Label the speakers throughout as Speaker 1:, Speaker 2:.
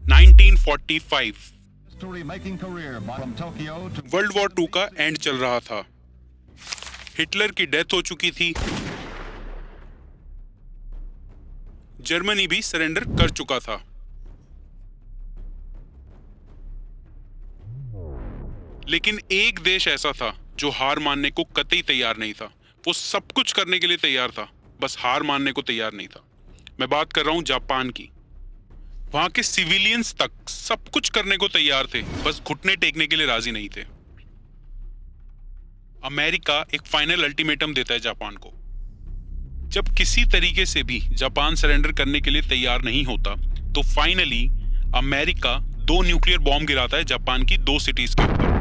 Speaker 1: 1945
Speaker 2: History-making career from Tokyo to
Speaker 1: world war two का end चल रहा था। हिटलर की डेथ हो चुकी थी। जर्मनी भी सरेंडर कर चुका था। लेकिन एक देश ऐसा था जो हार मानने को कतई तैयार नहीं था। वो सब कुछ करने के लिए तैयार था, बस हार मानने को तैयार नहीं था। मैं बात कर रहा हूं जापान की। वहां के सिविलियंस तक सब कुछ करने को तैयार थे, बस घुटने टेकने के लिए राजी नहीं थे। अमेरिका एक फाइनल अल्टीमेटम देता है जापान को। जब किसी तरीके से भी जापान सरेंडर करने के लिए तैयार नहीं होता, तो फाइनली अमेरिका 2 न्यूक्लियर बॉम्ब गिराता है जापान की 2 सिटीज के ऊपर।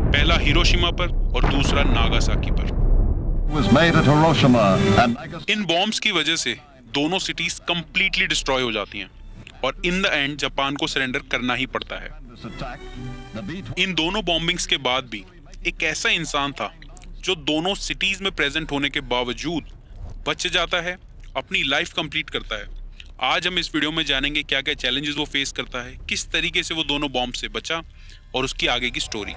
Speaker 1: पहला हिरोशिमा पर और दूसरा नागासाकी पर।
Speaker 2: was made at Hiroshima and Nagasaki.
Speaker 1: In bombs की वजह से दोनों सिटीज कंप्लीटली डिस्ट्रॉय हो जाती हैं और इन द एंड जापान को सरेंडर करना ही पड़ता है।
Speaker 2: This attack, the B-20
Speaker 1: इन दोनों बॉम्बिंग्स के बाद भी एक ऐसा इंसान था जो दोनों सिटीज में प्रेजेंट होने के बावजूद बच जाता है, अपनी लाइफ कंप्लीट करता है। आज हम इस वीडियो में जानेंगे क्या क्या चैलेंजेस वो फेस करता है, किस तरीके से वो दोनों बॉम्ब से बचा और उसकी आगे की स्टोरी।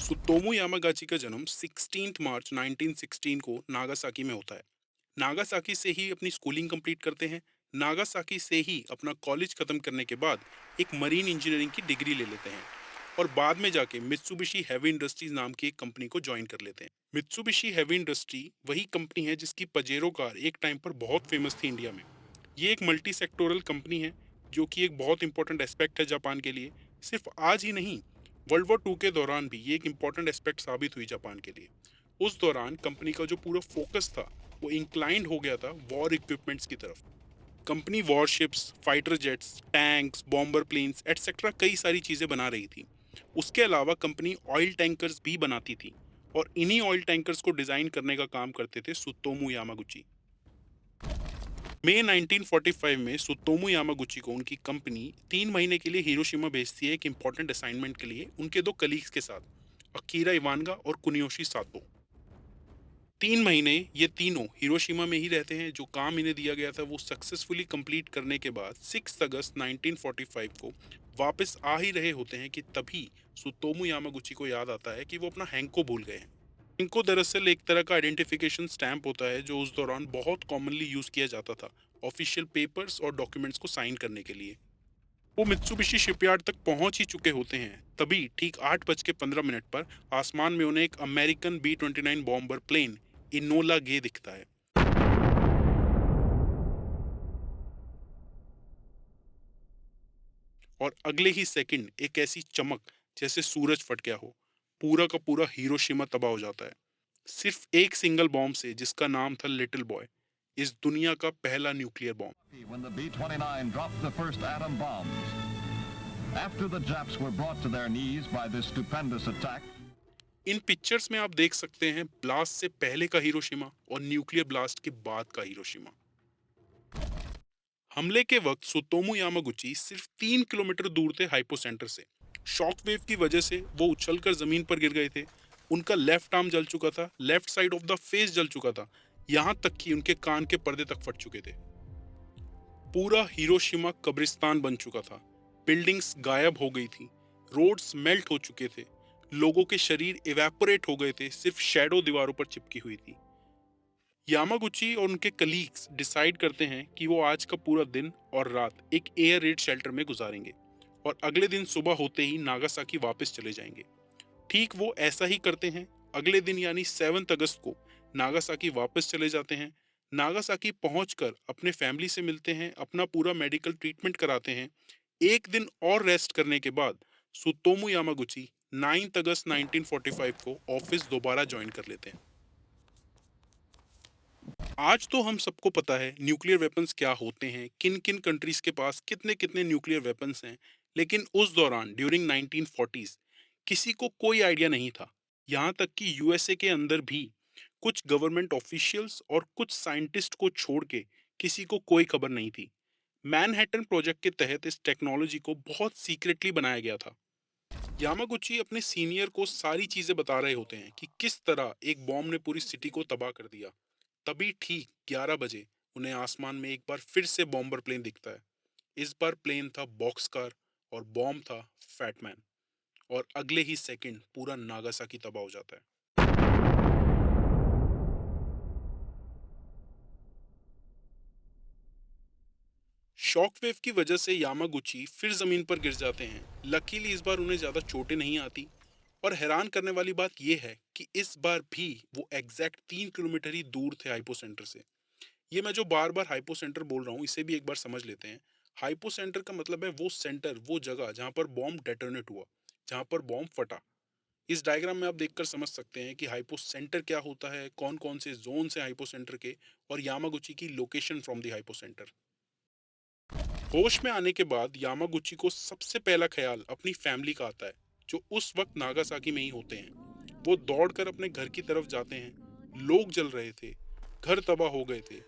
Speaker 1: सुतोमू यामागाची का जन्म 16 मार्च 1916 को नागासाकी में होता है। नागासाकी से ही अपनी स्कूलिंग कंप्लीट करते हैं। नागासाकी से ही अपना कॉलेज खत्म करने के बाद एक मरीन इंजीनियरिंग की डिग्री ले लेते हैं और बाद में जाके मित्सुबिशी हेवी इंडस्ट्रीज नाम की एक कंपनी को ज्वाइन कर लेते हैं। मित्सुबिशी हेवी इंडस्ट्री वही कंपनी है जिसकी पजेरो कार एक टाइम पर बहुत फेमस थी इंडिया में। ये एक मल्टी सेक्टोरल कंपनी है जो कि एक बहुत इंपॉर्टेंट एस्पेक्ट है जापान के लिए। सिर्फ आज ही नहीं, वर्ल्ड वॉर टू के दौरान भी ये एक इंपॉर्टेंट एस्पेक्ट साबित हुई जापान के लिए। उस दौरान कंपनी का जो पूरा फोकस था वो इंक्लाइंड हो गया था वॉर इक्विपमेंट्स की तरफ। Company warships, fighter jets, tanks, bomber planes etcetera कई सारी चीज़ें बना रही थी। उसके अलावा कंपनी ऑयल टैंकर्स भी बनाती थी और इन्हीं ऑयल टैंकर्स को डिज़ाइन करने का काम करते थे सुतोमू यामागुची। मई 1945 में सुतोमू यामागुची को उनकी कंपनी 3 महीने के लिए हिरोशिमा भेजती है एक इंपॉर्टेंट असाइनमेंट के लिए उनके 2 कलीग्स के साथ, अकीरा इवानगा और कुनियोशी सातो। 3 महीने ये तीनों हिरोशिमा में ही रहते हैं। जो काम इन्हें दिया गया था वो सक्सेसफुली कंप्लीट करने के बाद 6 अगस्त 1945 को वापस आ ही रहे होते हैं कि तभी सुतोमू यामागुची को याद आता है कि वो अपना हैंको भूल गए हैं। हैंको दरअसल एक तरह का आइडेंटिफिकेशन स्टैंप होता है जो उस दौरान बहुत कॉमनली यूज किया जाता था ऑफिशियल पेपर्स और डॉक्यूमेंट्स को साइन करने के लिए। वो मित्सुबिशी शिपयार्ड तक पहुंच ही चुके होते हैं, तभी ठीक 8:15 पर आसमान में उन्हें एक American B-29 bomber plane Enola Gay दिखता है। और अगले ही सेकंड एक ऐसी चमक जैसे सूरज फट गया हो, पूरा का पूरा हिरोशिमा तबाह हो जाता है। सिर्फ एक सिंगल बॉम्ब से जिसका नाम था लिटिल बॉय, इस दुनिया का पहला nuclear bomb.
Speaker 2: when the B-29 dropped the first atom bombs. After the Japs were brought to their knees by this stupendous attack,
Speaker 1: in pictures में आप देख सकते हैं ब्लास्ट से पहले का हिरोशिमा और न्यूक्लियर ब्लास्ट के बाद का हिरोशिमा। हमले के वक्त सुतोमू यामागुची सिर्फ 3 किलोमीटर दूर थे हाइपो सेंटर से। शॉक वेव की वजह से वो उछलकर जमीन पर गिर गए थे। उनका लेफ्ट आर्म जल चुका था, left side of the face जल चुका था, यहाँ तक कि उनके कान के पर्दे तक फट चुके थे। पूरा हिरोशिमा कब्रिस्तान बन चुका था। बिल्डिंग्स गायब हो गई थी, रोड्स मेल्ट हो चुके थे, लोगों के शरीर इवेपोरेट हो गए थे, सिर्फ शैडो दीवारों पर चिपकी हुई थी। यामागुची और उनके कलीग्स डिसाइड करते हैं कि वो आज का पूरा दिन और रात एक एयर रेड शेल्टर में गुजारेंगे और अगले दिन सुबह होते ही नागासाकी वापस चले जाएंगे। ठीक वो ऐसा ही करते हैं। अगले दिन यानी 7 अगस्त को नागासाकी वापस चले जाते हैं। नागासाकी पहुंचकर अपने फैमिली से मिलते हैं, अपना पूरा मेडिकल ट्रीटमेंट कराते हैं। एक दिन और रेस्ट करने के बाद सुतोमू यामागुची 9 अगस्त 1945 को ऑफिस दोबारा ज्वाइन कर लेते हैं। आज तो हम सबको पता है न्यूक्लियर वेपन्स क्या होते हैं, किन किन कंट्रीज के पास कितने कितने न्यूक्लियर वेपन्स हैं, लेकिन उस दौरान ड्यूरिंग 1940s किसी को कोई आइडिया नहीं था। यहाँ तक कि यूएसए के अंदर भी कुछ गवर्नमेंट ऑफिशियल्स और कुछ साइंटिस्ट को छोड़ के किसी को कोई खबर नहीं थी। मैनहट्टन प्रोजेक्ट के तहत इस टेक्नोलॉजी को बहुत सीक्रेटली बनाया गया था। यामागुची अपने सीनियर को सारी चीजें बता रहे होते हैं कि किस तरह एक बॉम्ब ने पूरी सिटी को तबाह कर दिया। तभी ठीक 11 बजे उन्हें आसमान में एक बार फिर से बॉम्बर प्लेन दिखता है। इस बार प्लेन था बॉक्सकार और बॉम्ब था फैटमैन, और अगले ही सेकंड पूरा नागासाकी तबाह हो जाता है। शॉकवेव की वजह से यामागुची फिर जमीन पर गिर जाते हैं। लकीली इस बार उन्हें ज्यादा चोटें नहीं आती, और हैरान करने वाली बात यह है कि इस बार भी वो एग्जैक्ट 3 किलोमीटर ही दूर थे हाइपो सेंटर से। ये मैं जो बार बार हाइपो सेंटर बोल रहा हूँ इसे भी एक बार समझ लेते हैं। हाइपो सेंटर का मतलब है वो सेंटर, वो जगह जहाँ पर बॉम्ब डेटोनेट हुआ, जहाँ पर बॉम्ब फटा। इस डायग्राम में आप देखकर समझ सकते हैं कि हाइपो सेंटर क्या होता है, कौन कौन से जोन है हाइपो सेंटर के, और यामागुची की location from the hypo centre. होश में आने के बाद यामागुची को सबसे पहला ख्याल अपनी फैमिली का आता है, जो उस वक्त नागासाकी में ही होते हैं। वो दौड़कर अपने घर की तरफ जाते हैं। लोग जल रहे थे, घर तबाह हो गए थे,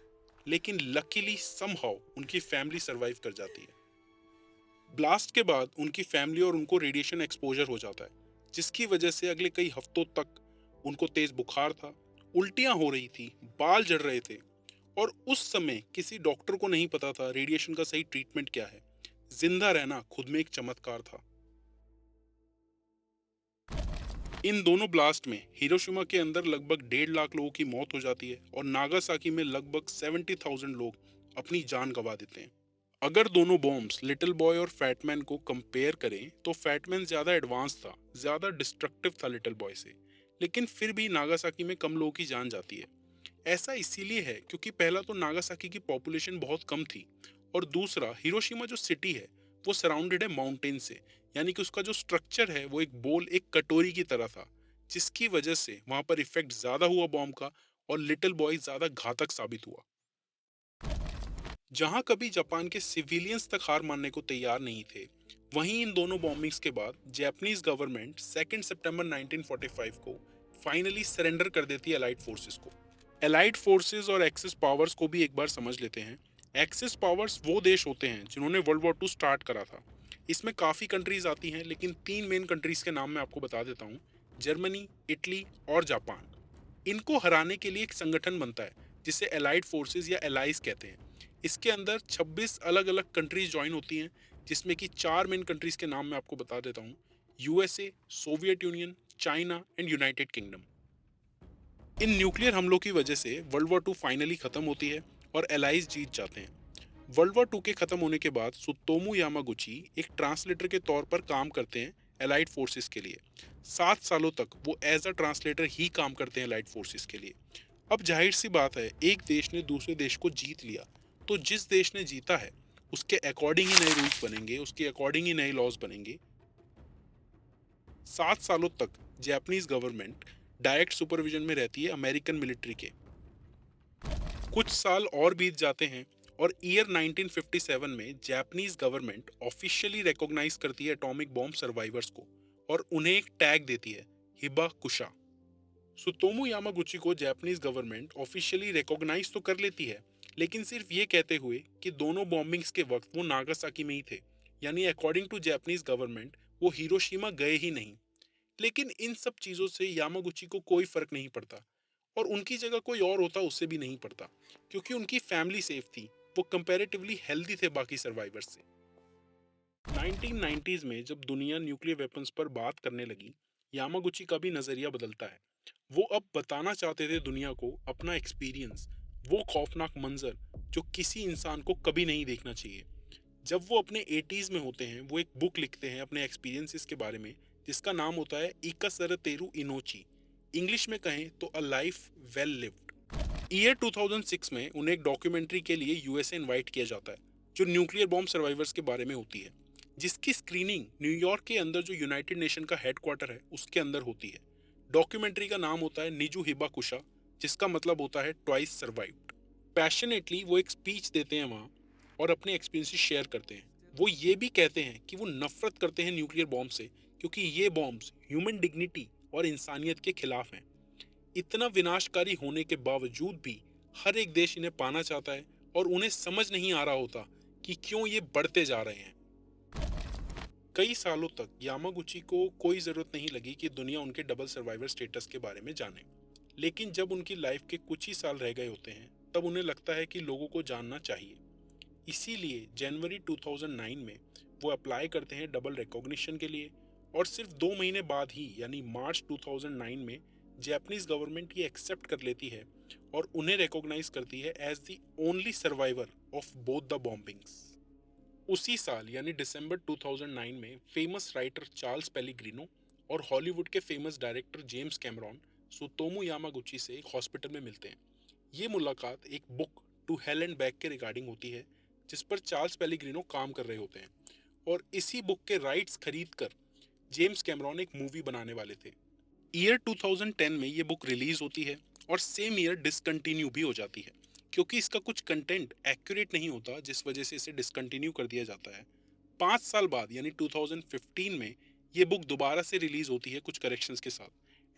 Speaker 1: लेकिन लकीली समहाउ उनकी फैमिली सरवाइव कर जाती है। ब्लास्ट के बाद उनकी फैमिली और उनको रेडिएशन एक्सपोजर हो जाता है, जिसकी वजह से अगले कई हफ्तों तक उनको तेज बुखार था, उल्टियां हो रही थी, बाल जल रहे थे, और उस समय किसी डॉक्टर को नहीं पता था रेडिएशन का सही ट्रीटमेंट क्या है। जिंदा रहना खुद में एक चमत्कार था। इन दोनों ब्लास्ट में हिरोशिमा के अंदर लगभग 1.5 लाख लोगों की मौत हो जाती है, और नागासाकी में लगभग 70,000 लोग अपनी जान गंवा देते हैं। अगर दोनों बॉम्ब्स लिटिल बॉय और फैटमैन को कंपेयर करें तो फैटमैन ज्यादा एडवांस था, ज्यादा डिस्ट्रक्टिव था लिटिल बॉय से, लेकिन फिर भी नागासाकी में कम लोगों की जान जाती है। ऐसा इसीलिए है क्योंकि पहला तो नागासाकी की पॉपुलेशन बहुत कम थी, और दूसरा हिरोशिमा जो सिटी है वो सराउंडेड है माउंटेन से, यानी कि उसका जो स्ट्रक्चर है वो एक बोल, एक कटोरी की तरह था, जिसकी वजह से वहां पर इफेक्ट ज्यादा हुआ बॉम्ब का, और लिटिल बॉय ज्यादा घातक साबित हुआ। जहां कभी जापान के सिविलियंस तक हार मानने को तैयार नहीं थे, वहीं इन दोनों बॉम्बिंग्स के बाद जापानीज गवर्नमेंट 2 सितंबर 1945 को फाइनली सरेंडर कर देती है अलाइड फोर्सेस को। एलाइड फोर्सेस और एक्सिस पावर्स को भी एक बार समझ लेते हैं। एक्सिस पावर्स वो देश होते हैं जिन्होंने वर्ल्ड वॉर 2 स्टार्ट करा था। इसमें काफ़ी कंट्रीज आती हैं, लेकिन 3 मेन कंट्रीज के नाम मैं आपको बता देता हूँ: जर्मनी, इटली और जापान। इनको हराने के लिए एक संगठन बनता है जिसे एलाइड फोर्सेस या एलाइज कहते हैं। इसके अंदर 26 अलग अलग कंट्रीज ज्वाइन होती हैं, जिसमें कि 4 मेन कंट्रीज के नाम मैं आपको बता देता हूँ: USA, Soviet union, China and United kingdom. In nuclear हमलों की वजह से वर्ल्ड वॉर 2 फाइनली खत्म होती है और एलाइज जीत जाते हैं। वर्ल्ड वॉर 2 के खत्म होने के बाद सुतोमू यामागुची एक ट्रांसलेटर के तौर पर काम करते हैं एलाइड फोर्सेस के लिए। 7 सालों तक वो एज अ ट्रांसलेटर ही काम करते हैं एलाइड फोर्सेस के लिए। अब जाहिर सी बात है, एक देश ने दूसरे देश को जीत लिया, तो जिस देश ने जीता है उसके अकॉर्डिंग ही नए रूल्स बनेंगे, उसके अकॉर्डिंग ही नए लॉज बनेंगे। 7 सालों तक जापानीज गवर्नमेंट डायरेक्ट सुपरविजन में रहती है अमेरिकन मिलिट्री के। कुछ साल और बीत जाते हैं, और ईयर 1957 में जापानीज गवर्नमेंट ऑफिशियली रिकॉग्नाइज करती है एटॉमिक बॉम्ब सर्वाइवर्स को, और उन्हें एक टैग देती है, हिबा कुशा। सुतोमू यामागुची को जापानीज गवर्नमेंट ऑफिशियली रिकॉग्नाइज तो कर लेती है, लेकिन सिर्फ ये कहते हुए कि दोनों बॉम्बिंग्स के वक्त वो नागासाकी में ही थे, यानी अकॉर्डिंग टू जापानीज गवर्नमेंट वो हिरोशिमा गए ही नहीं। लेकिन इन सब चीज़ों से यामागुची को कोई फर्क नहीं पड़ता, और उनकी जगह कोई और होता उससे भी नहीं पड़ता, क्योंकि उनकी फैमिली सेफ थी, वो कंपैरेटिवली हेल्दी थे बाकी सर्वाइवर्स से। 1990s में जब दुनिया न्यूक्लियर वेपन्स पर बात करने लगी, यामागुची का भी नज़रिया बदलता है। वो अब बताना चाहते थे दुनिया को अपना एक्सपीरियंस, वो खौफनाक मंजर जो किसी इंसान को कभी नहीं देखना चाहिए। जब वो अपने 80s में होते हैं, वो एक बुक लिखते हैं अपने एक्सपीरियंसेस के बारे में, जिसका नाम होता है इकासर तेरु इनोची। इंग्लिश में कहें तो a life well lived. Year 2006 में उन्हें एक डॉक्यूमेंट्री के लिए यूएसए इनवाइट किया जाता है, जो न्यूक्लियर बॉम्ब सर्वाइवर्स के बारे में होती है, जिसकी स्क्रीनिंग न्यूयॉर्क के अंदर जो यूनाइटेड नेशन का हेडक्वार्टर है उसके अंदर होती है। डॉक्यूमेंट्री का नाम होता है निजू हिबा कुशा, जिसका मतलब होता है ट्वाइस सर्वाइव्ड। पैशनेटली वो एक स्पीच देते हैं वहाँ, और अपने एक्सपीरियंसेस शेयर करते हैं। वो ये भी कहते हैं कि वो नफरत करते हैं न्यूक्लियर बॉम्ब से, क्योंकि ये बॉम्ब्स ह्यूमन डिग्निटी और इंसानियत के खिलाफ हैं। इतना विनाशकारी होने के बावजूद भी हर एक देश इन्हें पाना चाहता है, और उन्हें समझ नहीं आ रहा होता कि क्यों ये बढ़ते जा रहे हैं। कई सालों तक यामागुची को कोई ज़रूरत नहीं लगी कि दुनिया उनके डबल सर्वाइवर स्टेटस के बारे में जाने। लेकिन जब उनकी लाइफ के कुछ ही साल रह गए होते हैं, तब उन्हें लगता है कि लोगों को जानना चाहिए। इसीलिए जनवरी 2009 में वो अप्लाई करते हैं डबल रिकॉग्निशन के लिए, और सिर्फ 2 महीने बाद ही यानी मार्च 2009 में जापानीज गवर्नमेंट ये एक्सेप्ट कर लेती है और उन्हें रिकॉग्नाइज करती है as the only survivor of both the bombings. उसी साल यानी दिसंबर 2009 में फेमस राइटर चार्ल्स पेलिग्रिनो और हॉलीवुड के famous director James Cameron Tsutomu Yamaguchi से एक हॉस्पिटल में मिलते हैं। ये मुलाकात एक book To Hell and Back के रिगार्डिंग होती है, जिस पर चार्ल्स पेलिग्रिनो काम कर रहे होते हैं, और इसी बुक के राइट्स खरीदकर जेम्स कैमरॉन एक मूवी बनाने वाले थे। ईयर 2010 में ये बुक रिलीज होती है और सेम ईयर डिसकंटिन्यू भी हो जाती है, क्योंकि इसका कुछ कंटेंट एक्यूरेट नहीं होता, जिस वजह से इसे डिसकंटिन्यू कर दिया जाता है। 5 साल बाद यानी 2015 में ये बुक दोबारा से रिलीज होती है कुछ करेक्शंस के साथ,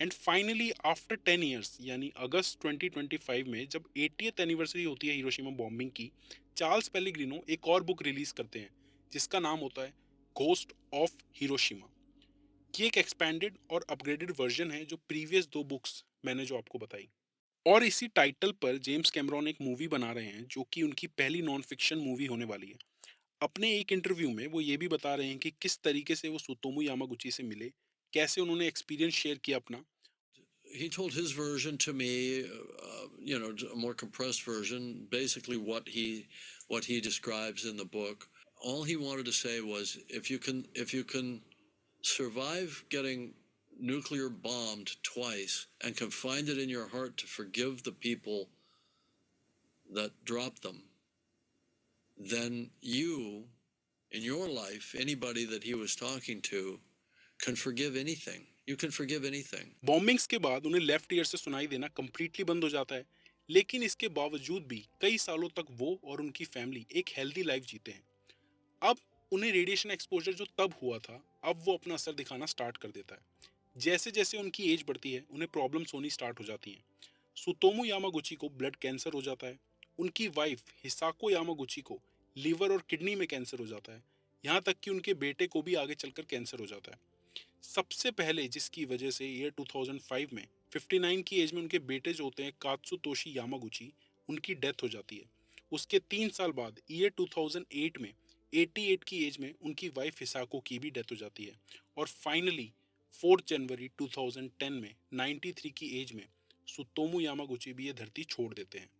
Speaker 1: एंड फाइनली आफ्टर 10 इयर्स यानी अगस्त 2025 में जब 80th एनिवर्सरी होती है हिरोशिमा बॉम्बिंग की, चार्ल्स पेलिग्रिनो एक और बुक रिलीज करते हैं जिसका नाम होता है घोस्ट ऑफ हिरोशिमा। ये एक एक्सपेंडेड और अपग्रेडेड वर्जन है जो प्रीवियस 2 बुक्स मैंने जो आपको बताई। और इसी टाइटल पर जेम्स कैमरॉन एक मूवी बना रहे हैं जो कि उनकी पहली नॉन फिक्शन मूवी होने वाली है। अपने एक इंटरव्यू में वो ये भी बता रहे हैं कि किस तरीके से वो सुतोमू यामागुची से मिले, कैसे उन्होंने एक्सपीरियंस शेयर किया अपना।
Speaker 3: He told his version to me, a more compressed version, basically what he describes in the book. All he wanted to say was, if you can survive getting nuclear bombed twice and can find it in your heart to forgive the people that dropped them, then you, in your life, anybody that he was talking to, can forgive anything. You can forgive anything.
Speaker 1: Bombings के बाद उन्हें left ear से सुनाई देना completely बंद हो जाता है, लेकिन इसके बावजूद भी कई सालों तक वो और उनकी फैमिली एक हेल्दी लाइफ जीते हैं। अब उन्हें रेडिएशन एक्सपोजर जो तब हुआ था, अब वो अपना असर दिखाना स्टार्ट कर देता है। जैसे जैसे उनकी एज बढ़ती है, उन्हें प्रॉब्लम्स होनी स्टार्ट हो जाती हैं। सुतोमू यामागुची को ब्लड कैंसर हो जाता है। उनकी वाइफ हिसाको यामागुची को लीवर और किडनी में कैंसर हो जाता है। यहाँ तक कि उनके बेटे को भी आगे चलकर कैंसर हो जाता है। सबसे पहले जिसकी वजह से ईयर 2005 में 59 की एज में उनके बेटे जो होते हैं कात्सुतोशी यामागुची, उनकी डेथ हो जाती है। उसके 3 साल बाद ईयर 2008 में 88 की एज में उनकी वाइफ हिसाको की भी डेथ हो जाती है। और फाइनली 4 जनवरी 2010 में 93 की एज में सुतोमू यामागुची भी ये धरती छोड़ देते हैं।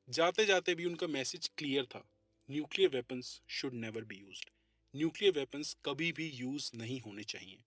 Speaker 1: जाते जाते भी उनका मैसेज क्लियर था, nuclear weapons should never be used. Nuclear weapons कभी भी यूज नहीं होने चाहिए।